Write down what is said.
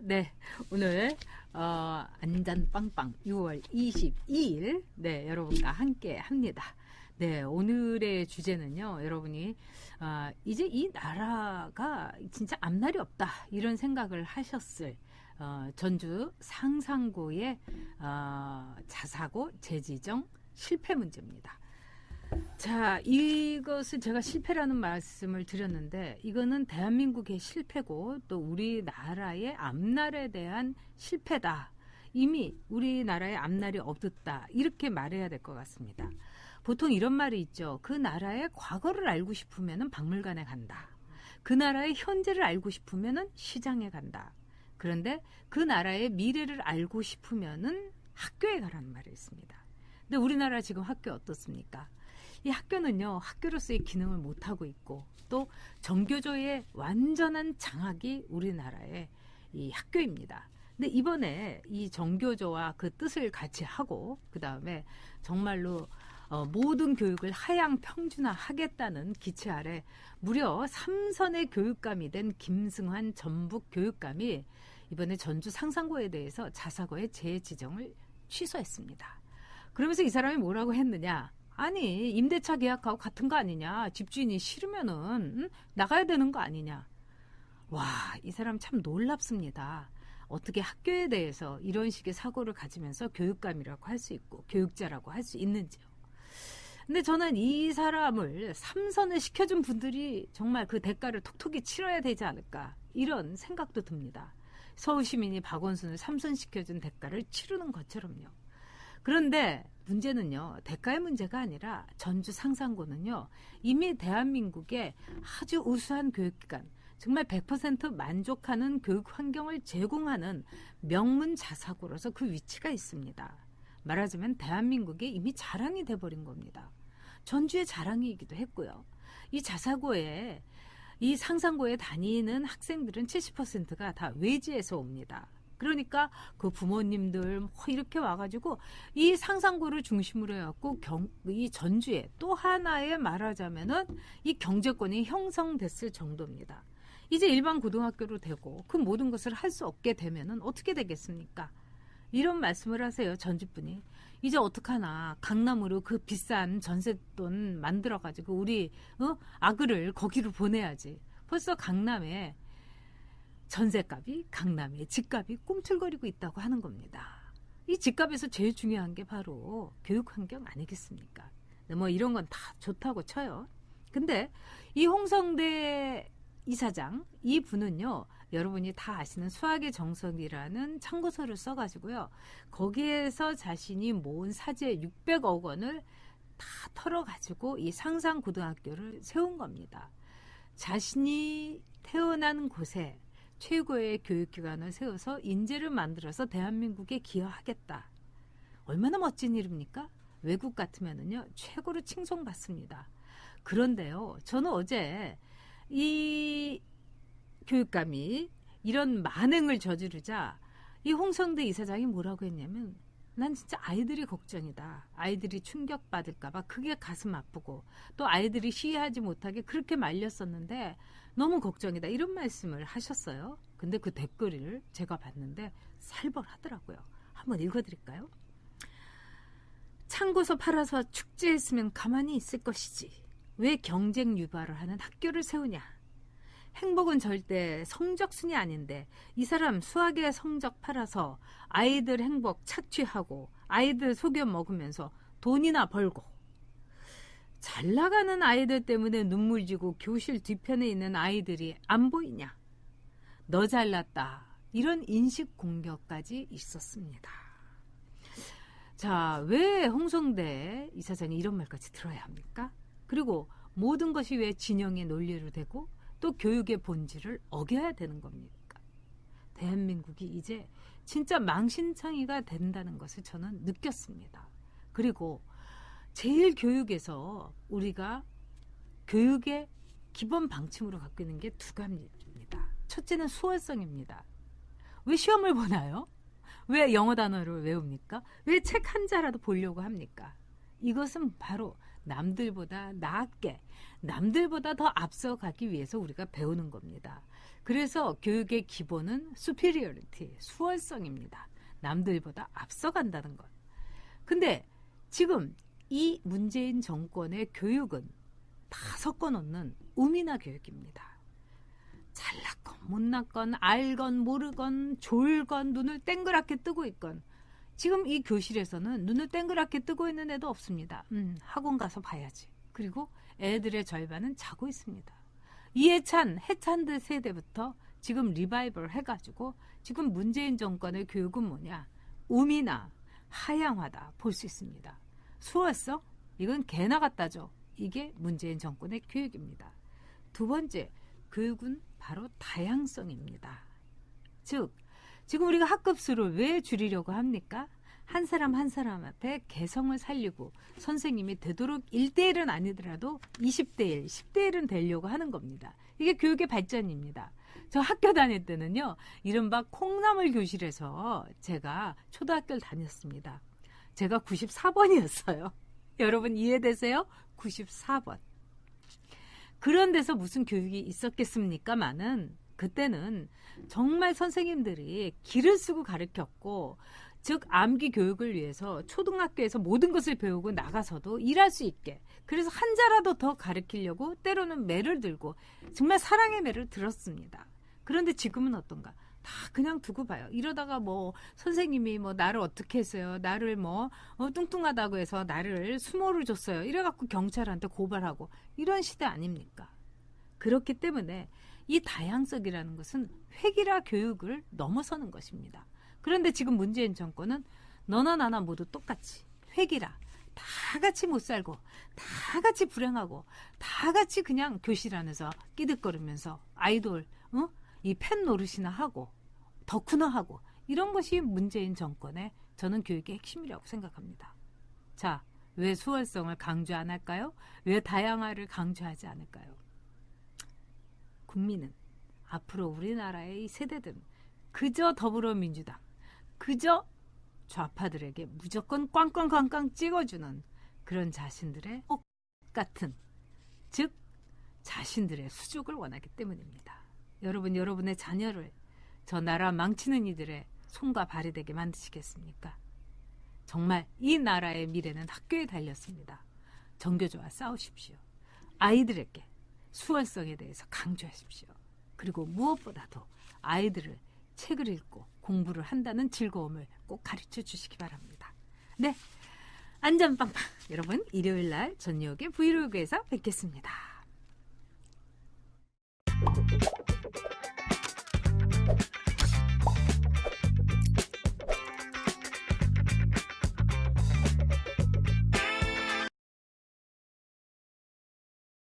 네, 오늘 안전빵빵 6월 22일 네, 여러분과 함께 합니다. 네, 오늘의 주제는요, 여러분이 이제 이 나라가 진짜 앞날이 없다 이런 생각을 하셨을 전주 상산구의 자사고 재지정 실패 문제입니다. 자, 이것을 제가 실패라는 말씀을 드렸는데 이거는 대한민국의 실패고 또 우리나라의 앞날에 대한 실패다. 이미 우리나라의 앞날이 없었다. 이렇게 말해야 될 것 같습니다. 보통 이런 말이 있죠. 그 나라의 과거를 알고 싶으면 박물관에 간다. 그 나라의 현재를 알고 싶으면 시장에 간다. 그런데 그 나라의 미래를 알고 싶으면 학교에 가라는 말이 있습니다. 근데 우리나라 지금 학교 어떻습니까? 이 학교는요, 학교로서의 기능을 못하고 있고 또 정교조의 완전한 장악이 우리나라의 이 학교입니다. 근데 이번에 이 정교조와 그 뜻을 같이 하고 그 다음에 정말로 모든 교육을 하향 평준화하겠다는 기치 아래 무려 3선의 교육감이 된 김승환 전북 교육감이 이번에 전주 상산고에 대해서 자사고의 재지정을 취소했습니다. 그러면서 이 사람이 뭐라고 했느냐? 아니, 임대차 계약하고 같은 거 아니냐? 집주인이 싫으면은 나가야 되는 거 아니냐? 와, 이 사람 참 놀랍습니다. 어떻게 학교에 대해서 이런 식의 사고를 가지면서 교육감이라고 할 수 있고 교육자라고 할 수 있는지요. 근데 저는 이 사람을 3선을 시켜준 분들이 정말 그 대가를 톡톡히 치러야 되지 않을까 이런 생각도 듭니다. 서울시민이 박원순을 3선 시켜준 대가를 치르는 것처럼요. 그런데 문제는요, 대가의 문제가 아니라 전주 상산고는요, 이미 대한민국의 아주 우수한 교육기관, 정말 100% 만족하는 교육 환경을 제공하는 명문 자사고로서 그 위치가 있습니다. 말하자면 대한민국의 이미 자랑이 돼버린 겁니다. 전주의 자랑이기도 했고요. 이 자사고에, 이 상산고에 다니는 학생들은 70%가 다 외지에서 옵니다. 그러니까 그 부모님들 이렇게 와가지고 이 상산고를 중심으로 해갖고 이 전주에 또 하나의 말하자면은 이 경제권이 형성됐을 정도입니다. 이제 일반 고등학교로 되고 그 모든 것을 할 수 없게 되면은 어떻게 되겠습니까? 이런 말씀을 하세요, 전주분이. 이제 어떡하나, 강남으로 그 비싼 전세돈 만들어가지고 우리 아그를 거기로 보내야지. 벌써 강남에 전세값이, 강남의 집값이 꿈틀거리고 있다고 하는 겁니다. 이 집값에서 제일 중요한 게 바로 교육 환경 아니겠습니까? 뭐 이런 건 다 좋다고 쳐요. 근데 이 홍성대 이사장, 이 분은요, 여러분이 다 아시는 수학의 정석이라는 참고서를 써가지고요, 거기에서 자신이 모은 사재 600억 원을 다 털어가지고 이 상산고등학교를 세운 겁니다. 자신이 태어난 곳에 최고의 교육기관을 세워서 인재를 만들어서 대한민국에 기여하겠다. 얼마나 멋진 일입니까? 외국 같으면은요, 최고로 칭송받습니다. 그런데요, 저는 어제 이 교육감이 이런 만행을 저지르자 이 홍성대 이사장이 뭐라고 했냐면, 난 진짜 아이들이 걱정이다. 아이들이 충격받을까봐 그게 가슴 아프고 또 아이들이 시위하지 못하게 그렇게 말렸었는데 너무 걱정이다. 이런 말씀을 하셨어요. 근데 그 댓글을 제가 봤는데 살벌하더라고요. 한번 읽어드릴까요? 참고서 팔아서 축제했으면 가만히 있을 것이지. 왜 경쟁 유발을 하는 학교를 세우냐. 행복은 절대 성적순이 아닌데 이 사람 수학의 성적 팔아서 아이들 행복 착취하고 아이들 속여 먹으면서 돈이나 벌고, 잘 나가는 아이들 때문에 눈물 지고 교실 뒤편에 있는 아이들이 안 보이냐. 너 잘났다. 이런 인식 공격까지 있었습니다. 자, 왜 홍성대 이사장이 이런 말까지 들어야 합니까? 그리고 모든 것이 왜 진영의 논리로 되고 또 교육의 본질을 어겨야 되는 겁니까? 대한민국이 이제 진짜 망신창이가 된다는 것을 저는 느꼈습니다. 그리고 제일 교육에서 우리가 교육의 기본 방침으로 갖고 있는 게 두 가지입니다. 첫째는 수월성입니다. 왜 시험을 보나요? 왜 영어 단어를 외웁니까? 왜 책 한 자라도 보려고 합니까? 이것은 바로 남들보다 나았게, 남들보다 더 앞서가기 위해서 우리가 배우는 겁니다. 그래서 교육의 기본은 superiority, 수월성입니다. 남들보다 앞서간다는 것. 근데 지금 이 문재인 정권의 교육은 다 섞어놓는 우미나 교육입니다. 잘났건 못났건 알건 모르건 졸건 눈을 땡그랗게 뜨고 있건 지금 이 교실에서는 눈을 땡그랗게 뜨고 있는 애도 없습니다. 학원 가서 봐야지. 그리고 애들의 절반은 자고 있습니다. 이해찬, 해찬들 세대부터 지금 리바이벌 해가지고 지금 문재인 정권의 교육은 뭐냐? 우미나 하향화다 볼 수 있습니다. 수월성? 이건 개나 갖다죠. 이게 문재인 정권의 교육입니다. 두 번째, 교육은 바로 다양성입니다. 즉, 지금 우리가 학급수를 왜 줄이려고 합니까? 한 사람 한 사람한테 개성을 살리고 선생님이 되도록 1대1은 아니더라도 20대 1, 10대 1은 되려고 하는 겁니다. 이게 교육의 발전입니다. 저 학교 다닐 때는요, 이른바 콩나물 교실에서 제가 초등학교를 다녔습니다. 제가 94번이었어요. 여러분 이해되세요? 94번. 그런 데서 무슨 교육이 있었겠습니까마는 그때는 정말 선생님들이 기를 쓰고 가르쳤고, 즉 암기 교육을 위해서 초등학교에서 모든 것을 배우고 나가서도 일할 수 있게, 그래서 한자라도 더 가르치려고 때로는 매를 들고 정말 사랑의 매를 들었습니다. 그런데 지금은 어떤가? 다 그냥 두고 봐요. 이러다가 뭐 선생님이 뭐 나를 어떻게 했어요? 나를 뭐 뚱뚱하다고 해서 나를 수모를 줬어요. 이래갖고 경찰한테 고발하고 이런 시대 아닙니까? 그렇기 때문에 이 다양성이라는 것은 획일화 교육을 넘어서는 것입니다. 그런데 지금 문재인 정권은 너나 나나 모두 똑같이 획일화, 다 같이 못 살고 다 같이 불행하고 다 같이 그냥 교실 안에서 끼득거리면서 아이돌 이 팬 노릇이나 하고 덕후나 하고 이런 것이 문재인 정권의 저는 교육의 핵심이라고 생각합니다. 자, 왜 수월성을 강조 안 할까요? 왜 다양화를 강조하지 않을까요? 국민은 앞으로 우리나라의 이 세대들은 그저 더불어민주당, 그저 좌파들에게 무조건 꽝꽝꽝꽝 찍어주는 그런 자신들의 같은, 즉 자신들의 수족을 원하기 때문입니다. 여러분, 여러분의 자녀를 저 나라 망치는 이들의 손과 발이 되게 만드시겠습니까? 정말 이 나라의 미래는 학교에 달렸습니다. 정교조와 싸우십시오. 아이들에게 수월성에 대해서 강조하십시오. 그리고 무엇보다도 아이들을 책을 읽고 공부를 한다는 즐거움을 꼭 가르쳐 주시기 바랍니다. 네, 안전빵빵 여러분, 일요일날 저녁에 브이로그에서 뵙겠습니다.